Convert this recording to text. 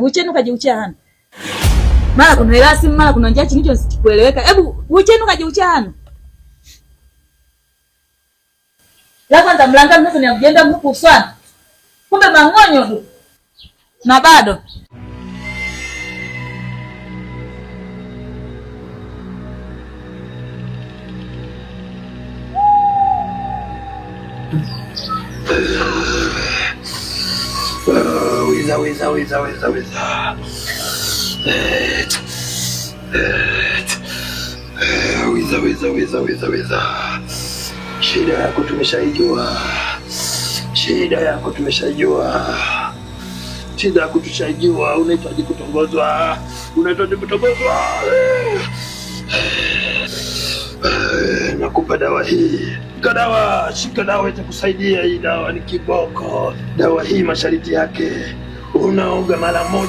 Uchenu kajiuchana. Mara kuna elasi, mara kuna njia chini hicho sikueleweka. Hebu uchenu kajiuchana. La kwanza mlanga mimi ni mjenda mkuu sana. Kumbe mangonyo tu. Na bado. Wiza. Shida yako tumeshaijua. Shida yako tushajua. Unahitaji kutongozwa. Nakupa dawa hii. Shika dawa itakusaidia. Hii dawa ni kiboko. Dawa hii masharti yake unaoga mara moja